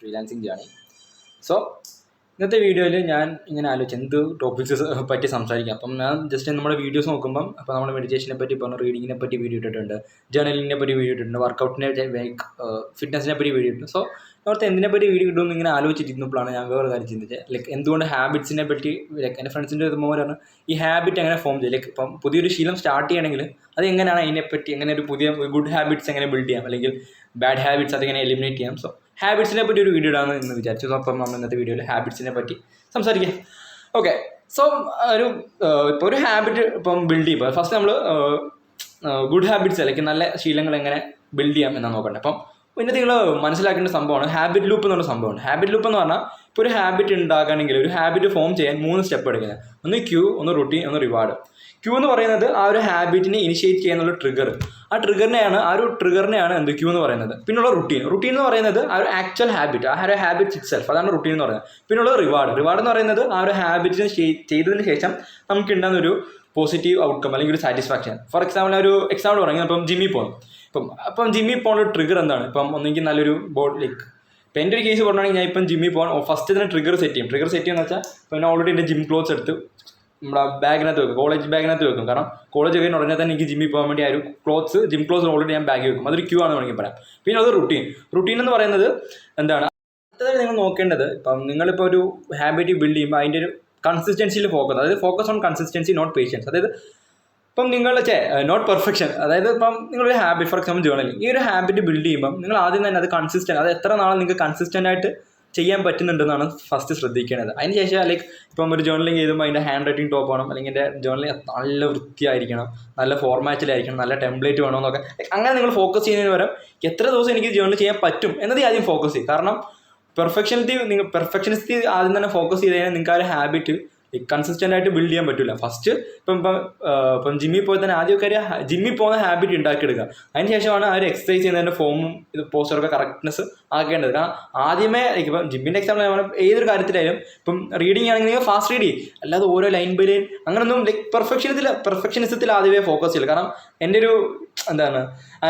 Freelancing journey. So ഇന്നത്തെ വീഡിയോയിൽ ഞാൻ ഇങ്ങനെ ആലോചിച്ചു എന്ത് ടോപ്പിക്സ് പറ്റി സംസാരിക്കാം. അപ്പം ഞാൻ ജസ്റ്റ് നമ്മുടെ വീഡിയോസ് നോക്കുമ്പം അപ്പോൾ നമ്മൾ മെഡിറ്റേഷനെ പറ്റി പറഞ്ഞു, റീഡിങ്ങിനെ പറ്റി വീഡിയോ ഇട്ടിട്ടുണ്ട്, ജേർണലിങ്ങിനെ പറ്റി വീഡിയോ ഇട്ടിട്ടുണ്ട്, വർക്കൗട്ടിനെ ഫിറ്റ്നസിനെ പറ്റി വീഡിയോ ഇട്ടു. സോ ഓർത്ത് എന്തിനെ പറ്റി വീഡിയോ ഇടുമെന്ന് ഇങ്ങനെ ആലോചിച്ചിരുന്നപ്പോഴാണ് ഞാൻ വേറെ കാര്യം ചിന്തിച്ചത്. ലൈക്ക് എന്തുകൊണ്ട് ഹാബിറ്റ്സിനെ പറ്റി എൻ്റെ ഫ്രണ്ട്സിൻ്റെ ഒരു മോൻ പറഞ്ഞു ഈ ഹാബിറ്റ് എങ്ങനെ ഫോം ചെയ്യും, ലൈക്ക് ഇപ്പം പുതിയൊരു ശീലം സ്റ്റാർട്ട് ചെയ്യണമെങ്കിൽ അത് എങ്ങനെയാണ്, അതിനെപ്പറ്റി എങ്ങനെ ഒരു പുതിയ ഗുഡ് ഹാബിറ്റ്സ് എങ്ങനെ ബിൽഡ് ചെയ്യാം, അല്ലെങ്കിൽ ബാഡ് ഹാബിറ്റ്സ് അതെങ്ങനെ എലിമിനേറ്റ് ചെയ്യാം. സോ ഹാബിറ്റ്സിനെ പറ്റി ഒരു വീഡിയോ ഇടാമെന്ന് ഇന്ന് വിചാരിച്ചു. സോ അപ്പം നമ്മൾ ഇന്നത്തെ വീഡിയോയിൽ ഹാബിറ്റ്സിനെ പറ്റി സംസാരിക്കാം. ഓക്കെ, സോ ഇപ്പോൾ ഒരു ഹാബിറ്റ് ഇപ്പം ബിൽഡ് ചെയ്യുമ്പോൾ ഫസ്റ്റ് നമ്മൾ ഗുഡ് ഹാബിറ്റ്സ് അല്ലെങ്കിൽ നല്ല ശീലങ്ങൾ എങ്ങനെ ബിൽഡ് ചെയ്യാം എന്നാണ് നോക്കണ്ടേ. അപ്പം പിന്നെ നിങ്ങൾ മനസ്സിലാക്കേണ്ട സംഭവമാണ് ഹാബിറ്റ് ലൂപ്പ് എന്നുള്ള സംഭവമാണ്. ഹാബിറ്റ് ലൂപ്പ് എന്ന് പറഞ്ഞാൽ ഇപ്പോൾ ഒരു ഹാബിറ്റ് ഉണ്ടാക്കുകയാണെങ്കിൽ ഒരു ഹാബിറ്റ് ഫോം ചെയ്യാൻ 3 സ്റ്റെപ്പ് എടുക്കുന്നത്. ഒന്ന് ക്യൂ, ഒന്ന് റുട്ടീൻ, ഒന്ന് റിവാർഡ്. ക്യൂ എന്ന് പറയുന്നത് ആ ഒരു ഹാബിറ്റിനെ ഇനിഷ്യേറ്റ് ചെയ്യാനുള്ള ട്രിഗർ. ആ ഒരു ട്രിഗറിനെയാണ് എന്ത് ക്യൂ എന്ന് പറയുന്നത്. പിന്നുള്ള റുട്ടീൻ എന്ന് പറയുന്നത് ആ ഒരു ആക്ച്വൽ ഹാബിറ്റ്, ആ ഒരു ഹാബിറ്റ് ഇറ്റ് സെൽഫ്, അതാണ് റുട്ടീൻ എന്ന് പറയുന്നത്. പിന്നുള്ള റിവാർഡ് എന്ന് പറയുന്നത് ആ ഒരു ഹാബിറ്റിന് ചെയ്തതിന് ശേഷം നമുക്ക് ഉണ്ടാകുന്ന ഒരു പോസിറ്റീവ് ഔട്ട്കം അല്ലെങ്കിൽ ഒരു സാറ്റിസ്ഫാക്ഷൻ. ഫോർ എക്സാമ്പിൾ എക്സാമ്പിൾ പറയുന്നത് ഇപ്പം ജിമ്മിൽ പോകുന്നു. അപ്പം ജിമ്മിൽ പോകുന്ന ഒരു ട്രിഗർ എന്താണ്, ഇപ്പം ഒന്നെങ്കിൽ നല്ലൊരു ബോഡി ലൈക്ക് ഇപ്പം എൻ്റെ ഒരു കേസ് പറഞ്ഞാണെങ്കിൽ ഞാൻ ഇപ്പം ജിമ്മിൽ പോകാൻ ഫസ്റ്റ് തന്നെ ട്രിഗർ സെറ്റ് ചെയ്യുമെന്ന് വെച്ചാൽ ഇപ്പം ഞാൻ ഓൾറെഡി എൻ്റെ ജിം ക്ലോത്ത്സ് എടുത്ത് നമ്മുടെ ബാഗിനകത്ത് വെക്കും, കോളേജ് ബാഗിനകത്ത് വെക്കും. കാരണം കോളേജ് കഴിഞ്ഞ ഉടനെ തന്നെ എനിക്ക് ജിമ്മിൽ പോകാൻ വേണ്ടി ആ ഒരു ജിം ക്ലോത്ത്സ് ഓൾറെഡി ഞാൻ ബാഗിൽ വെക്കും. അതൊരു ക്യൂ ആണെന്ന് വേണമെങ്കിൽ പറയാം. പിന്നെ അത് റുട്ടീൻ എന്ന് പറയുന്നത് എന്താണ്, അടുത്തതായി നിങ്ങൾ നോക്കേണ്ടത് ഇപ്പം നിങ്ങളിപ്പോൾ ഒരു ഹാബിറ്റ് ബിൽഡ് ചെയ്യുമ്പോൾ അതിൻ്റെ ഒരു കൺസിസ്റ്റൻസിയിൽ focus on consistency not patience. അതായത് ഇപ്പം നിങ്ങൾ നോട്ട് പെർഫെക്ഷൻ. അതായത് ഇപ്പം നിങ്ങളൊരു ഹാബിറ്റ്, ഫോർ എക്സാമ്പിൾ ജേർണലിംഗ്, ഈ ഒരു ഹാബിറ്റ് ബിൽഡ് ചെയ്യുമ്പം നിങ്ങൾ ആദ്യം തന്നെ അത് കൺസിസ്റ്റൻറ്റ്, അത് എത്ര നാളെ നിങ്ങൾക്ക് കൺസിസ്റ്റൻ്റ് ആയിട്ട് ചെയ്യാൻ പറ്റുന്നുണ്ടെന്നാണ് ഫസ്റ്റ് ശ്രദ്ധിക്കേണ്ടത്. അതിന് ശേഷം ലൈക്ക് ഇപ്പം ഒരു ജേർണലിംഗ് ചെയ്തുമ്പോൾ അതിൻ്റെ ഹാൻഡ് റൈറ്റിംഗ് ടോപ്പ് വേണം, അല്ലെങ്കിൽ എൻ്റെ ജേർണലിംഗ് നല്ല വൃത്തിയായിരിക്കണം, നല്ല ഫോർമാറ്റിലായിരിക്കണം, നല്ല ടെംപ്ലേറ്റ് വേണമെന്നൊക്കെ. അങ്ങനെ നിങ്ങൾ ഫോക്കസ് ചെയ്യുന്നതിന് പകരം എത്ര ദിവസം എനിക്ക് ജേർണൽ ചെയ്യാൻ പറ്റും എന്നത് ആദ്യം ഫോക്കസ് ചെയ്യും. കാരണം പെർഫെക്ഷനിസ്റ്റ് ആദ്യം തന്നെ ഫോക്കസ് ചെയ്ത് കഴിഞ്ഞാൽ നിങ്ങൾക്ക് ആ ഒരു ഹാബിറ്റ് കൺസിസ്റ്റൻ്റ് ആയിട്ട് ബിൽഡ് ചെയ്യാൻ പറ്റില്ല. ഫസ്റ്റ് ഇപ്പം ജിമ്മിൽ പോയി തന്നെ ആദ്യമൊക്കെ ജിമ്മിൽ പോകുന്ന ഹാബിറ്റ് ഉണ്ടാക്കിയെടുക്കുക. അതിന് ശേഷമാണ് ആ ഒരു എക്സസൈസ് ചെയ്യുന്നതിൻ്റെ ഫോമും പോസ്റ്ററൊക്കെ കറക്റ്റ്നെസ് ആക്കേണ്ടത്. കാരണം ആദ്യമേ ഇപ്പം ജിമ്മിൻ്റെ എക്സാമ്പിൾ ഏതൊരു കാര്യത്തിലായാലും ഇപ്പം റീഡിങ് ആണെങ്കിൽ ഫാസ്റ്റ് റീഡ് ചെയ്യും, അല്ലാതെ ഓരോ ലൈൻ ബൈ ലൈൻ അങ്ങനൊന്നും ലൈക്ക് പെർഫെക്ഷനിസത്തിൽ ആദ്യമേ ഫോക്കസ് ചെയ്യില്ല. കാരണം എൻ്റെ ഒരു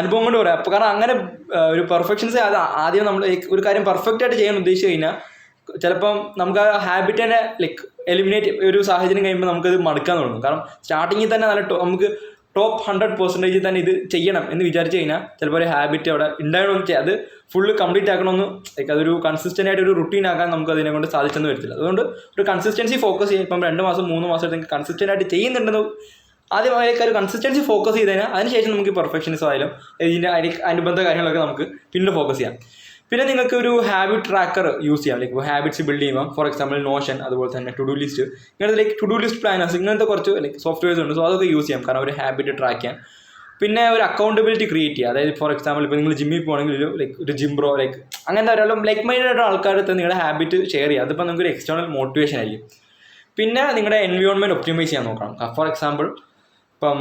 അനുഭവം കൊണ്ട് പറയാം. അപ്പോൾ കാരണം അങ്ങനെ ഒരു പെർഫെക്ഷൻസ് ആദ്യം നമ്മൾ ഒരു കാര്യം പെർഫെക്റ്റ് ആയിട്ട് ചെയ്യാൻ ഉദ്ദേശിച്ച് കഴിഞ്ഞാൽ ചിലപ്പം നമുക്ക് ആ ഹാബിറ്റ് തന്നെ ലൈക്ക് എലിമിനേറ്റ് ഒരു സാഹചര്യം കഴിയുമ്പോൾ നമുക്കത് മടുക്കാൻ തുടങ്ങും. കാരണം സ്റ്റാർട്ടിങ്ങിൽ തന്നെ നമുക്ക് ടോപ്പ് 100% തന്നെ ഇത് ചെയ്യണം എന്ന് വിചാരിച്ചു കഴിഞ്ഞാൽ ചിലപ്പോൾ ഒരു ഹാബിറ്റ് അവിടെ ഉണ്ടാകണമെന്ന് അത് ഫുള്ള് കംപ്ലീറ്റ് ആക്കണമെന്ന് ലൈക്ക് അതൊരു കൺസിസ്റ്റൻ്റ് ആയിട്ട് ഒരു റുട്ടീൻ ആക്കാൻ നമുക്ക് അതിനെ കൊണ്ട് സാധിച്ചെന്ന് വരത്തില്ല. അതുകൊണ്ട് ഒരു കൺസിസ്റ്റൻസി ഫോക്കസ് ചെയ്യുക. ഇപ്പം 2 മാസം 3 മാസത്തേക്ക് കൺസിസ്റ്റൻ്റ് ആയിട്ട് ചെയ്യുന്നുണ്ടെന്ന് ആദ്യം അതിലേക്ക് ഒരു കൺസിസ്റ്റൻസി ഫോക്കസ് ചെയ്ത് കഴിഞ്ഞാൽ അതിനുശേഷം നമുക്ക് പെർഫെക്ഷനിസം ആയാലും ഇതിൻ്റെ അനുബന്ധ കാര്യങ്ങളൊക്കെ നമുക്ക് പിന്നെ ഫോക്കസ് ചെയ്യാം. പിന്നെ നിങ്ങൾക്ക് ഒരു ഹാബിറ്റ് ട്രാക്കർ യൂസ് ചെയ്യാം. ലൈക്ക് ഹാബിറ്റ്സ് ബിൽഡ് ചെയ്യുമ്പോൾ ഫോർ എക്സാമ്പിൾ നോഷൻ, അതുപോലെ തന്നെ ടു ഡു ലിസ്റ്റ്, ഇങ്ങനത്തെ like to do list planners, ഇങ്ങനത്തെ കുറച്ച് ലൈക്ക് സോഫ്റ്റ്വെയർസ് ഉണ്ട്. സോ അതൊക്കെ യൂസ് ചെയ്യാം, കാരണം ഒരു ഹാബിറ്റ് ട്രാക്ക് ചെയ്യാൻ. പിന്നെ ഒരു അക്കൗണ്ടബിലിറ്റി ക്രിയേറ്റ് ചെയ്യുക. അതായത് ഫോർ എക്സാമ്പിൾ ഇപ്പോൾ നിങ്ങൾ ജിമ്മിൽ പോകണമെങ്കിൽ ഒരു ജിം ബ്രോ ലൈക്ക് അങ്ങനത്തെ ഒരാളും ലൈക്ക് മൈൻഡ് ആയിട്ടുള്ള ആൾക്കാരുടെ നിങ്ങളുടെ ഹാബിറ്റ് ഷെയർ ചെയ്യുക. അതിപ്പോൾ നിങ്ങൾക്ക് ഒരു എക്സ്റ്റേണൽ മോട്ടിവേഷൻ ആയിരിക്കും. പിന്നെ നിങ്ങളുടെ എൻവയോൺമെൻറ്റ് ഒപ്റ്റിമൈസ് ചെയ്യാൻ നോക്കണം. ഫോർ എക്സാമ്പിൾ ഇപ്പം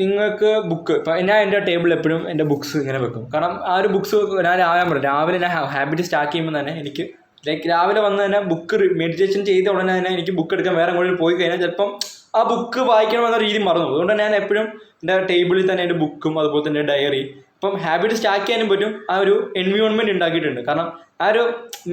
നിങ്ങൾക്ക് ബുക്ക്, ഇപ്പം ഞാൻ എൻ്റെ ടേബിളിൽ എപ്പോഴും എൻ്റെ ബുക്സ് ഇങ്ങനെ വെക്കും. കാരണം ആ ഒരു ബുക്സ് ഞാൻ രാവിലെ ഞാൻ ഹാബിറ്റ് സ്റ്റാർട്ട് ചെയ്യുമ്പോൾ തന്നെ എനിക്ക് ലൈക്ക് രാവിലെ വന്ന് തന്നെ ബുക്ക് മെഡിറ്റേഷൻ ചെയ്ത ഉടനെ തന്നെ എനിക്ക് ബുക്ക് എടുക്കാൻ വേറെ എങ്ങോട്ടും പോയി കഴിഞ്ഞാൽ ചിലപ്പം ആ ബുക്ക് വായിക്കണമെന്ന രീതി മറന്നു. അതുകൊണ്ട് ഞാൻ എപ്പോഴും എൻ്റെ ടേബിളിൽ തന്നെ എൻ്റെ ബുക്കും അതുപോലെ തന്നെ ഡയറി ഇപ്പം ഹാബിറ്റ് സ്റ്റാർട്ട് ചെയ്യാനും പറ്റും. ആ ഒരു എൻവയോൺമെൻറ്റ് ഉണ്ടാക്കിയിട്ടുണ്ട്. കാരണം ആ ഒരു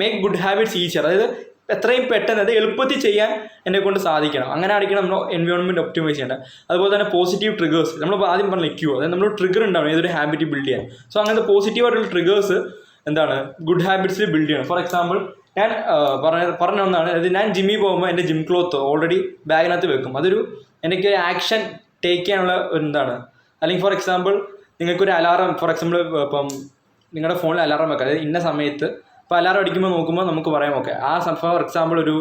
മേക്ക് ഗുഡ് ഹാബിറ്റ്സ് ഈസിയർ, അതായത് എത്രയും പെട്ടെന്ന് അത് എളുപ്പത്തിൽ ചെയ്യാൻ എന്നെ കൊണ്ട് സാധിക്കണം. അങ്ങനെ ആയിരിക്കണം നമ്മൾ എൻവയോൺമെൻറ്റ് ഒപ്റ്റിമൈസ് ചെയ്യേണ്ടത്. അതുപോലെ തന്നെ പോസിറ്റീവ് ട്രിഗേഴ്സ്, നമ്മൾ ആദ്യം പറഞ്ഞ ക്യൂ, അതായത് നമ്മൾ ട്രിഗർ ഉണ്ടാവണം ഏതൊരു ഹാബിറ്റ് ബിൽഡ് ചെയ്യാൻ. സോ അങ്ങനത്തെ പോസിറ്റീവായിട്ടുള്ള ട്രിഗേഴ്സ് ഗുഡ് ഹാബിറ്റ്സിൽ ബിൽഡ് ചെയ്യണം. ഫോർ എക്സാമ്പിൾ ഞാൻ പറഞ്ഞ ഒന്നാണ്, അതായത് ഞാൻ ജിമ്മിൽ പോകുമ്പോൾ എൻ്റെ ജിം ക്ലോത്ത് ഓൾറെഡി ബാഗിനകത്ത് വെക്കും. അതൊരു എനിക്ക് ഒരു ആക്ഷൻ ടേക്ക് ചെയ്യാനുള്ള അല്ലെങ്കിൽ ഫോർ എക്സാമ്പിൾ നിങ്ങൾക്കൊരു അലാറം, ഫോർ എക്സാമ്പിൾ ഇപ്പം നിങ്ങളുടെ ഫോണിൽ അലാറം വെക്കാം. അതായത് ഇന്ന സമയത്ത് ഇപ്പോൾ അലാറം അടിക്കുമ്പോൾ നോക്കുമ്പോൾ നമുക്ക് പറയാം ഓക്കെ ഫോർ എക്സാമ്പിൾ ഒരു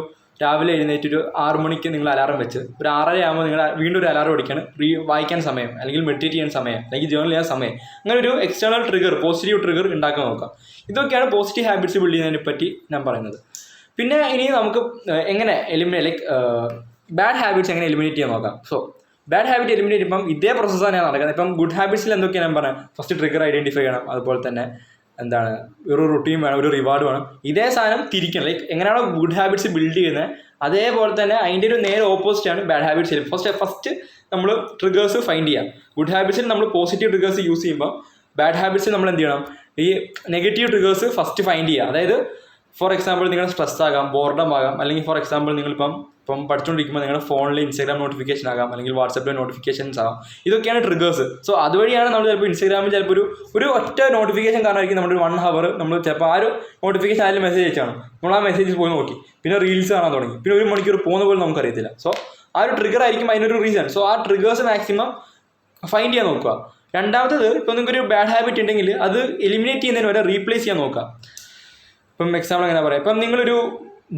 രാവിലെ എഴുന്നേറ്റ് ഒരു 6 മണിക്ക് നിങ്ങൾ അലാറം വെച്ച് ഒരു 6:30 ആകുമ്പോൾ നിങ്ങൾ വീണ്ടും ഒരു അലാറം അടിക്കാണ്, വായിക്കാൻ സമയം, അല്ലെങ്കിൽ മെഡിറ്റേറ്റ് ചെയ്യാൻ സമയം, അല്ലെങ്കിൽ ജേർണൽ ചെയ്യാൻ സമയം. അങ്ങനെ ഒരു എക്സ്റ്റേണൽ ട്രിഗർ, പോസിറ്റീവ് ട്രിഗർ ഉണ്ടാക്കാൻ നോക്കാം. ഇതൊക്കെയാണ് പോസിറ്റീവ് ഹാബിറ്റ്സ് ബിൽഡ് ചെയ്യുന്നതിനെ പറ്റി ഞാൻ പറയുന്നത്. പിന്നെ ഇനി നമുക്ക് എങ്ങനെ ബാഡ് ഹാബിറ്റ്സ് എങ്ങനെ എലിമിനേറ്റ് ചെയ്യാൻ നോക്കാം. സോ ബാഡ് ഹാബിറ്റ് എലിമിനേറ്റ് ചെയ്യുമ്പം ഇതേ പ്രോസസ്സാണ് ഞാൻ നടക്കുന്നത്. ഇപ്പം ഗുഡ് ഹാബിറ്റ്സിൽ എന്തൊക്കെയാണ് ഞാൻ പറയാം, ഫസ്റ്റ് ട്രിഗർ ഐഡൻറ്റിഫൈ ചെയ്യണം, അതുപോലെ തന്നെ ഒരു റുട്ടീൻ വേണം, ഒരു റിവാർഡ് വേണം. ഇതേ സാധനം തിരിക്കണം. ലൈക്ക് എങ്ങനെയാണോ ഗുഡ് ഹാബിറ്റ്സ് ബിൽഡ് ചെയ്യുന്നത് അതേപോലെ തന്നെ അതിൻ്റെ ഒരു നേരെ ഓപ്പോസിറ്റാണ് ബാഡ് ഹാബിറ്റ്സ്. ഫസ്റ്റ് നമ്മൾ ട്രിഗേഴ്സ് ഫൈൻഡ് ചെയ്യാം. ഗുഡ് ഹാബിറ്റ്സിൽ നമ്മൾ പോസിറ്റീവ് ട്രിഗേഴ്സ് യൂസ് ചെയ്യുമ്പോൾ ബാഡ് ഹാബിറ്റ്സ് നമ്മൾ എന്ത് ചെയ്യണം, ഈ നെഗറ്റീവ് ട്രിഗേഴ്സ് ഫസ്റ്റ് ഫൈൻഡ് ചെയ്യുക. അതായത് ഫോർ എക്സാമ്പിൾ നിങ്ങൾ സ്ട്രെസ് ആകാം, ബോർഡം ആകാം, അല്ലെങ്കിൽ ഫോർ എക്സാമ്പിൾ നിങ്ങളിപ്പം പഠിച്ചുകൊണ്ടിരിക്കുമ്പോൾ നിങ്ങളുടെ ഫോണിൽ ഇൻസ്റ്റാഗ്രാം നോട്ടിഫിക്കേഷൻ ആകാം, അല്ലെങ്കിൽ വാട്സപ്പിലെ നോട്ടിഫിക്കേഷൻസ് ആകാം. ഇതൊക്കെയാണ് ട്രിഗേഴ്സ്. സോ അതുവഴിയാണ് നമ്മൾ ചിലപ്പോൾ ഇൻസ്റ്റാഗ്രാമിൽ ചിലപ്പോൾ ഒരു ഒറ്റ നോട്ടിഫിക്കേഷൻ കാരണമായിരിക്കും നമ്മുടെ 1 hour നമ്മൾ ചിലപ്പോൾ ആ ഒരു നോട്ടിഫിക്കേഷൻ അതിൽ മെസ്സേജ് അയച്ചാണ് നമ്മൾ ആ മെസ്സേജ് പോയി നോക്കി, പിന്നെ റീൽസ് കാണാൻ തുടങ്ങി, പിന്നെ 1 മണിക്കൂർ പോകുന്ന പോലും നമുക്കറിയത്തില്ല. സോ ആ ഒരു ട്രിഗർ ആയിരിക്കും അതിനൊരു റീസൺ. സോ ആ ട്രിഗേഴ്സ് മാക്സിമം ഫൈൻഡ് ചെയ്യാൻ നോക്കുക. രണ്ടാമത്തത്, ഇപ്പോൾ നിങ്ങൾക്കൊരു ബാഡ് ഹാബിറ്റ് ഉണ്ടെങ്കിൽ അത് എലിമിനേറ്റ് ചെയ്യുന്നതിന് വരെ റീപ്ലേസ് ചെയ്യാൻ നോക്കുക. ഇപ്പം എക്സാമ്പിൾ എങ്ങനെ പറയാം, ഇപ്പം നിങ്ങളൊരു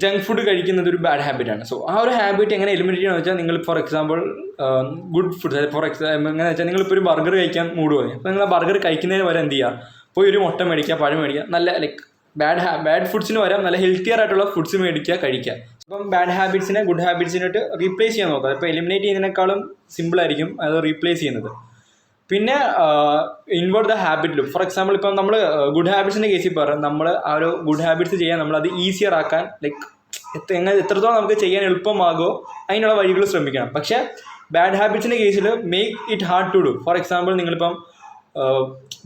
ജങ്ക് ഫുഡ് കഴിക്കുന്നത് ഒരു ബാഡ് ഹാബിറ്റാണ്. സോ ആ ഒരു ഹാബിറ്റ് എങ്ങനെ എലിമിനേറ്റ് ചെയ്യണമെന്ന് വെച്ചാൽ, നിങ്ങൾ for example good food, for example എങ്ങനെ വെച്ചാൽ നിങ്ങളിപ്പോൾ ഒരു ബർഗർ കഴിക്കാൻ മൂഡ് തോന്നി, അപ്പോൾ നിങ്ങൾ ആ ബർഗർ കഴിക്കുന്നതിന് വരെ എന്ത് ചെയ്യുക, പോയി ഒരു മുട്ട മേടിക്കുക, പഴം മേടിക്കുക, നല്ല ലൈക്ക് ബാഡ് ഫുഡ്സിന് വരാം നല്ല ഹെൽത്തിയർ ആയിട്ടുള്ള ഫുഡ്സ് മേടിക്കുക, കഴിക്കുക. അപ്പം ബാഡ് ഹാബിറ്റ്സിനെ ഗുഡ് ഹാബിറ്റ്സിനായിട്ട് റീപ്ലേസ് ചെയ്യാൻ നോക്കുക. ഇപ്പോൾ എലിമിനേറ്റ് ചെയ്യുന്നതിനേക്കാളും സിമ്പിളായിരിക്കും അത് റീപ്ലേസ് ചെയ്യുന്നത്. പിന്നെ invert the habit loop. For example ഇപ്പം നമ്മൾ ഗുഡ് ഹാബിറ്റ്സിൻ്റെ കേസിൽ പറയാം, നമ്മൾ ആ ഒരു ഗുഡ് ഹാബിറ്റ്സ് ചെയ്യാൻ നമ്മളത് ഈസിയർ ആക്കാൻ ലൈക്ക് എത്രത്തോളം നമുക്ക് ചെയ്യാൻ എളുപ്പമാകുമോ അതിനുള്ള വഴികൾ ശ്രമിക്കണം. പക്ഷേ ബാഡ് ഹാബിറ്റ്സിൻ്റെ കേസിൽ make it hard to do. For example നിങ്ങളിപ്പം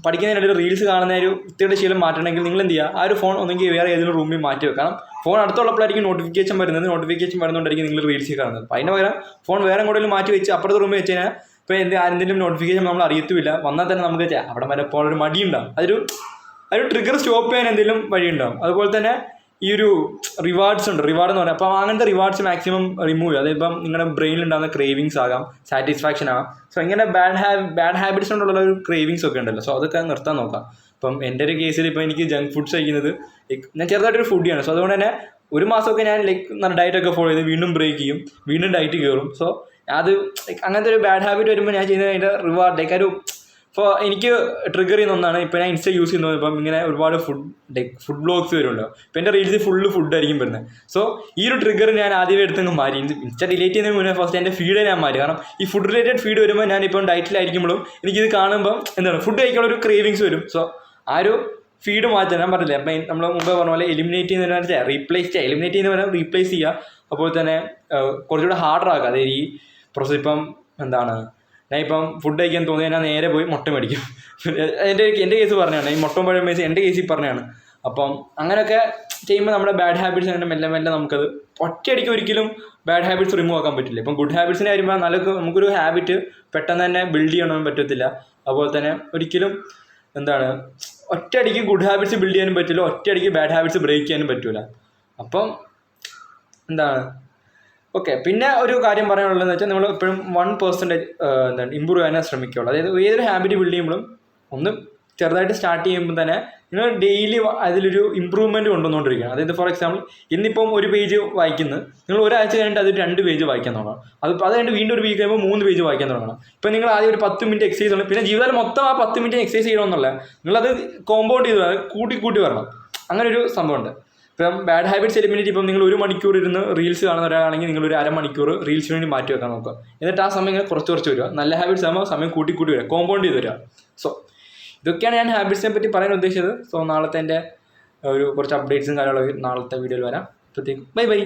പഠിക്കുന്നതിനിടയിൽ റീൽസ് കാണുന്ന ഒരു വൃത്തിയുടെ ശീലം മാറ്റണമെങ്കിൽ നിങ്ങൾ എന്ത് ചെയ്യുക, ആ ഒരു ഫോൺ ഒന്നെങ്കിൽ വേറെ ഏതെങ്കിലും റൂമിൽ മാറ്റി വെക്കണം. ഫോൺ അടുത്തുള്ളപ്പോഴായിരിക്കും നോട്ടിഫിക്കേഷൻ വരുന്നതുകൊണ്ടായിരിക്കും നിങ്ങൾ റീൽസ് കാണുന്നത്. അപ്പോൾ അതിന് പകരം ഫോൺ വേറെ എങ്ങോട്ടെങ്കിലും മാറ്റി വെച്ച് അപ്പുറത്തെ റൂമിൽ വെച്ച് കഴിഞ്ഞാൽ ഇപ്പോൾ ആരെന്തെങ്കിലും നോട്ടിഫിക്കേഷൻ നമ്മൾ അറിയത്തുമില്ല, വന്നാൽ തന്നെ നമുക്ക് അവിടെ വരെ ഇപ്പോൾ ഒരു മടിയുണ്ടാവും. അതൊരു ട്രിഗർ സ്റ്റോപ്പ് ചെയ്യാൻ എന്തെങ്കിലും വഴിയുണ്ടാവും. അതുപോലെ തന്നെ ഈ ഒരു റിവാർഡ്സ് ഉണ്ട്, റിവാർഡ് എന്ന് പറയാം. അപ്പോൾ അങ്ങനത്തെ റിവാർഡ്സ് മാക്സിമം റിമൂവ് ചെയ്യുക. അതിപ്പം നിങ്ങളുടെ ബ്രെയിനിൽ ഉണ്ടാകുന്ന ക്രേവിങ്സ് ആകാം, സാറ്റിസ്ഫാക്ഷൻ ആകാം. സോ ഇങ്ങനെ ബാഡ് ഹാബിറ്റ്സ് കൊണ്ടുള്ള ഒരു ക്രേവിങ്സ് ഒക്കെ ഉണ്ടല്ലോ, സോ അതൊക്കെ നിർത്താൻ നോക്കാം. ഇപ്പം എൻ്റെ ഒരു കേസിൽ ഇപ്പോൾ എനിക്ക് ജങ്ക് ഫുഡ്സ് കഴിക്കുന്നത് ഞാൻ ചെറുതായിട്ടൊരു ഫുഡിയാണ്. സോ അതുകൊണ്ട് തന്നെ ഒരു മാസമൊക്കെ ഞാൻ ലൈക്ക് ഡയറ്റൊക്കെ ഫോളോ ചെയ്ത് വീണ്ടും ബ്രേക്ക് ചെയ്യും, വീണ്ടും ഡയറ്റ് കയറും. സോ അത് അങ്ങനത്തെ ഒരു ബാഡ് ഹാബിറ്റ് വരുമ്പോൾ ഞാൻ ചെയ്യുന്നത് അതിൻ്റെ റിവാർഡ് ലൈക്ക് ഒരു ഇപ്പോൾ എനിക്ക് ട്രിഗർ ചെയ്യുന്ന ഒന്നാണ്. ഇപ്പോൾ ഞാൻ ഇൻസ്റ്റ യൂസ് ചെയ്യുന്നത്, ഇപ്പം ഇങ്ങനെ ഒരുപാട് ഫുഡ് ബ്ലോഗ്സ് വരുമല്ലോ, ഇപ്പോൾ എൻ്റെ റീൽസിൽ ഫുള്ള് ഫുഡായിരിക്കും വരുന്നത്. സോ ഈ ഒരു ട്രിഗർ ഞാൻ ആദ്യമേ എടുത്തങ്ങ് മാറി. ഇൻസ്റ്റ ഡിലീറ്റ് ചെയ്യുന്നതിന് മുന്നേ ഫസ്റ്റ് എൻ്റെ ഫീഡ് ഞാൻ മാറി. കാരണം ഈ ഫുഡ് റിലേറ്റഡ് ഫീഡ് വരുമ്പോൾ ഞാനിപ്പം ഡയറ്റിലായിരിക്കുമ്പോഴും എനിക്കിത് കാണുമ്പം എന്താണ് ഫുഡ് കഴിക്കാനുള്ള ഒരു ക്രേവിങ്സ് വരും. സോ ആ ഒരു ഫീഡ് മാറ്റാൻ ഞാൻ പറഞ്ഞില്ലേ, അപ്പം നമ്മൾ മുമ്പ് പറഞ്ഞ പോലെ എലിമിനേറ്റ് ചെയ്യുന്നതിന് എലിമിനേറ്റ് ചെയ്യുന്നവരെ റീപ്ലേസ് ചെയ്യുക. അപ്പോൾ തന്നെ കുറച്ചുകൂടെ ഹാർഡർ ആക്കുക. അതായത് ഈ പ്രോസസ് ഇപ്പം എന്താണ്, ഞാൻ ഇപ്പം ഫുഡ് കഴിക്കാൻ തോന്നിയാൽ ഞാൻ നേരെ പോയി മുട്ട മേടിക്കും. എൻ്റെ കേസ് പറഞ്ഞതാണ്, ഈ മുട്ട പഴം മേടിച്ച് എൻ്റെ കേസിൽ പറഞ്ഞതാണ്. അപ്പം അങ്ങനെയൊക്കെ ചെയ്യുമ്പോൾ നമ്മുടെ ബാഡ് ഹാബിറ്റ്സ് അങ്ങനെ മെല്ലെ മെല്ലെ നമുക്കത് ഒറ്റയടിക്ക് ഒരിക്കലും ബാഡ് ഹാബിറ്റ്സ് റിമൂവ് ആക്കാൻ പറ്റില്ല. ഇപ്പം ഗുഡ് ഹാബിറ്റ്സിന് വരുമ്പോൾ നമുക്കൊരു ഹാബിറ്റ് പെട്ടെന്ന് തന്നെ ബിൽഡ് ചെയ്യണമെന്ന് പറ്റത്തില്ല. അതുപോലെ തന്നെ ഒരിക്കലും ഒറ്റയടിക്ക് ഗുഡ് ഹാബിറ്റ്സ് ബിൽഡ് ചെയ്യാനും പറ്റില്ല, ഒറ്റയടിക്ക് ബാഡ് ഹാബിറ്റ്സ് ബ്രേക്ക് ചെയ്യാനും പറ്റില്ല. അപ്പം ഓക്കെ. പിന്നെ ഒരു കാര്യം പറയാനുള്ളതെന്ന് വെച്ചാൽ നമ്മൾ എപ്പോഴും 1% ഇമ്പ്രൂവ് ചെയ്യാനേ ശ്രമിക്കുകയുള്ളൂ. അതായത് ഏതൊരു ഹാബിറ്റ് ബിൽഡ് ചെയ്യുമ്പോഴും ഒന്ന് ചെറുതായിട്ട് സ്റ്റാർട്ട് ചെയ്യുമ്പോൾ തന്നെ നിങ്ങൾ ഡെയിലി അതിലൊരു ഇമ്പ്രൂവ്മെൻറ്റ് കൊണ്ടുവന്നുകൊണ്ടിരിക്കുകയാണ്. അതായത് ഫോർ എക്സാമ്പിൾ ഇന്നിപ്പം ഒരു പേജ് വായിക്കുന്നത്, നിങ്ങൾ ഒരാഴ്ച കഴിഞ്ഞിട്ട് അത് 2 പേജ് വായിക്കാൻ തുടങ്ങണം. അത് കഴിഞ്ഞിട്ട് വീണ്ടും ഒരു വീക്ക് കഴിയുമ്പോൾ 3 പേജ് വായിക്കാൻ തുടങ്ങണം. ഇപ്പം നിങ്ങൾ ആദ്യം ഒരു 10 മിനിറ്റ് എക്സസൈസ് ഉണ്ട്, പിന്നെ ജീവിതത്തിൽ മൊത്തം ആ 10 മിനിറ്റ് എക്സസൈസ് ചെയ്യണമെന്നുള്ള നിങ്ങളത് കോമ്പൗണ്ട് ചെയ്ത് കൂട്ടി വരണം. അങ്ങനെ ഒരു സംഭവമുണ്ട്. ഇപ്പം ബാഡ് ഹാബിറ്റ്സ് എലിമിനേറ്റ് ഇപ്പം നിങ്ങൾ 1 മണിക്കൂർ ഇരുന്ന് റീൽസ് കാണുന്ന ഒരാളാണെങ്കിൽ നിങ്ങൾ ഒരു അരമണിക്കൂർ റീൽസിന് വേണ്ടി മാറ്റി വെക്കാൻ നോക്കുക. എന്നിട്ട് ആ സമയം ഇങ്ങനെ കുറച്ച് വരിക. നല്ല ഹാബിറ്റ്സ് ആകുമ്പോൾ സമയം കൂട്ടി വരിക, കോമ്പൗണ്ട് ചെയ്ത് വരിക. സോ ഇതൊക്കെയാണ് ഞാൻ ഹാബിറ്റ്സിനെ പറ്റി പറയാൻ ഉദ്ദേശിച്ചത്. സോ നാളത്തെ എൻ്റെ കുറച്ച് അപ്ഡേറ്റ്സും കാര്യങ്ങളൊക്കെ നാളത്തെ വീഡിയോയിൽ വരാം. അപ്പോഴത്തേക്കും ബൈ.